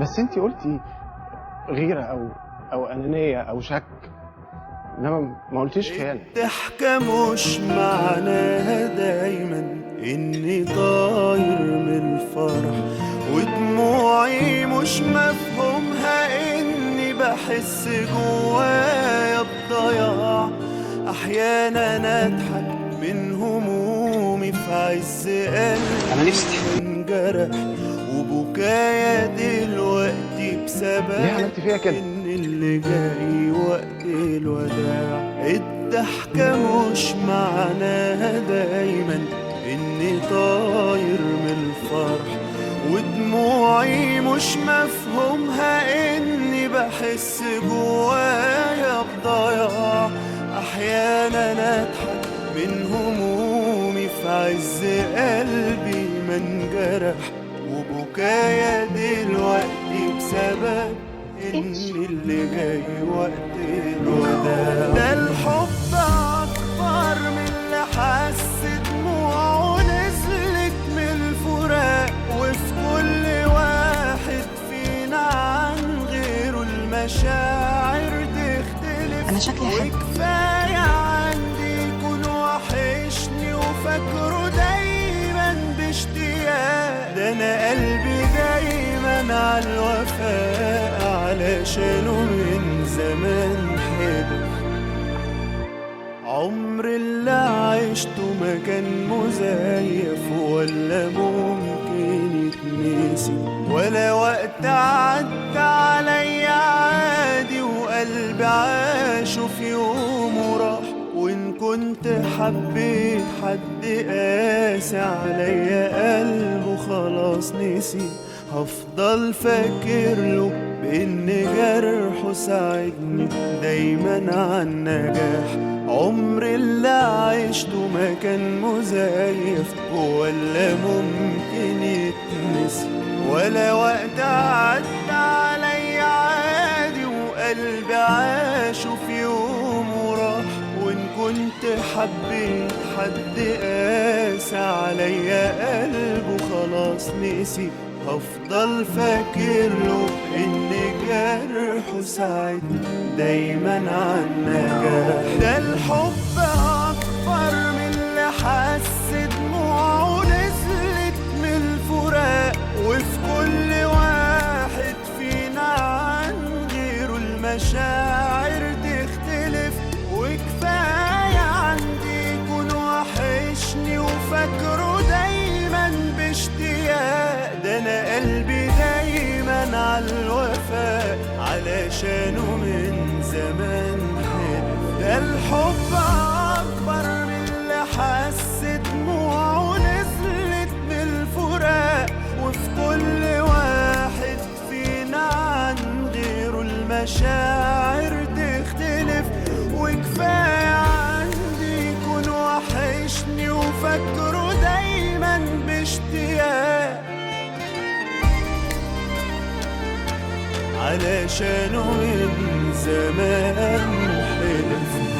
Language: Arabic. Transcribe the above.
بس انت قلتي غيرة او انانية او شك، انما ما قلتيش خيانة. الضحكة مش معناها دايما اني طاير من الفرح، ودموعي مش مفهومها اني بحس جوايا بضياع. احيانا اضحك من همومي في عز قلبي انا نفسي انجرح، وبكايا دلوقتي بسبب ليه عملت فيها كده؟ ان اللي جاي وقت الوداع. الضحكة مش معناها دايما اني طاير من الفرح، ودموعي مش مفهومها اني بحس جوايا بضياع. احيانا اضحك من همومي في عز قلبي ما انجرح، وبكايا دلوقتي بسبب ان اللي جاي وقت الوداع. ده الحب اكبر من اللي حس دموعه نزلت من الفراق، وفي كل واحد فينا عن غيره المشاعر تختلف. أنا شكلي حلو. وكفاية عندي يكون وحشني وفاكره دايما باشتياق. ده انا قلبي دايما على الوفاء علشانه من زمان حلو. عمر اللي عشته ما كان مزيف ولا ممكن يتنسي، ولا وقت عدى عليا عادي وقلبي عاشه في يوم وراح. وإن كنت حبيت حد قاسي عليا قلبه خلاص نسي، هفضل فاكر له بإن جرحه ساعدني دايما على النجاح. عمر اللي عشته ما كان مزيف ولا ممكن يتنسي، ولا وقت عدى عليا عادي وقلبي عاشه في يوم وراح. وإن كنت حبيت حد قاسي عليا قلبه خلاص نسي، هفضل فاكر له إن جرحه ساعدني دايما على النجاح. ده الحب أكبر من اللي حس دموعه نزلت من الفراق، وفي كل واحد فينا عن غيره المشاعر تختلف. وكفاية عندي يكون وحشني وفاكره دايما باشتياق. ده انا قلبي دايما على الوفاء علشانه من زمان حلف. ده الحب اكبر من اللي حس دموعه نزلت من الفراق، وفي كل واحد فينا عن غيره المشاعر تختلف. وكفاية عندي يكون وحشني وفاكره دايما باشتياق علشانه من زمان حلف.